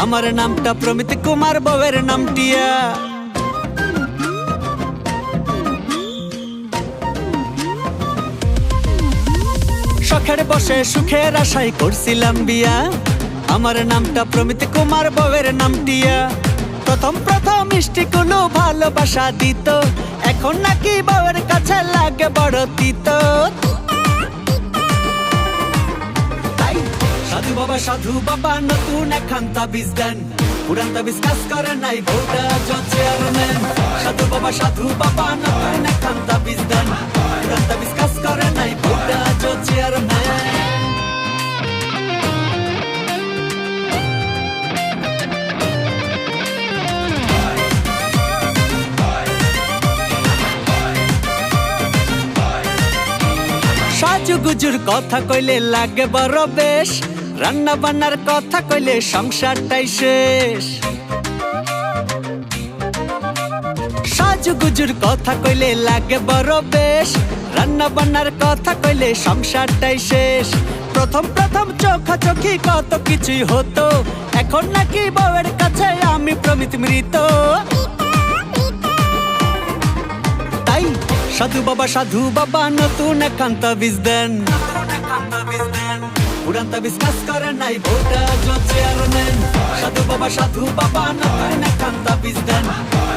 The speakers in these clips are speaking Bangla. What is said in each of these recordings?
আমার নামটা প্রমিত কুমার, বউয়ের নাম টিয়া। শখের বসে সুখের আশায় করছিলাম বিয়া, আমার নামটা প্রমিত কুমার, বউয়ের নাম টিয়া। প্রথম প্রথম মিষ্টি কোনো ভালোবাসা দিত, এখন নাকি বউয়ের কাছে লাগে বড় তিতো। সাধু বাবা সাধু বাবা নতুন একখান তাবিজ দেন, পুরান তাবিজ কাজ করে নাই বউটা চেয়ারম্যান। সাধু বাবা সাধু বাবা নতুন একখান তাবিজ দেন, পুরান তাবিজ কাজ করে নাই বউটা চেয়ারম্যান। সাজুগুজুর কথা কইলে লাগে বড় বেশ, রান্না বান্নার কথা কইলে সংসারটাই শেষ। সাজুগুজুর কথা কইলে লাগে বড় বেশ, রান্না বান্নার কথা কইলে সংসারটাই শেষ। প্রথম প্রথম চোখাচোখি কত কিছুই হতো, এখন নাকি বউয়ের কাছে আমি প্রমিত মৃত। তাই সাধু বাবা নতুন একখান তাবিজ দেন, পুরান তাবিজ কাজ করে নাই বউটা চেয়ারম্যান। সাধু বাবা নতুন একখান তাবিজ দেন,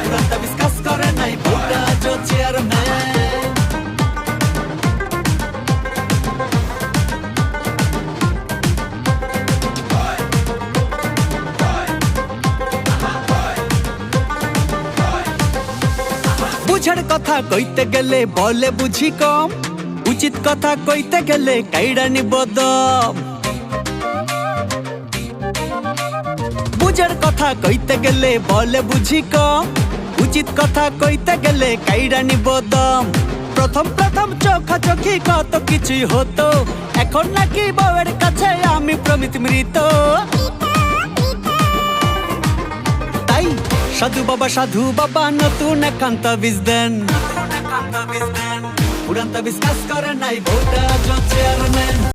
পুরান তাবিজ কাজ করে নাই বউটা চেয়ারম্যান। বুঝার কথা কইতে গেলে বলে বুঝি কম, উচিত কথা কইতে গেলে কাইড়া নিব দম। বুঝার কথা কইতে গেলে বলে বুঝি কম, উচিত কথা কইতে গেলে কাইড়া নিব দম। প্রথম প্রথম চোখাচোখি কত কিছুই হতো, এখন নাকি বউয়ের কাছে আমি প্রমিত মৃত। তাই সাধু বাবা নতুন একখান তাবিজ দেন, পুরান তাবিজ কাজ করে নাই বউটা চেয়ারম্যান।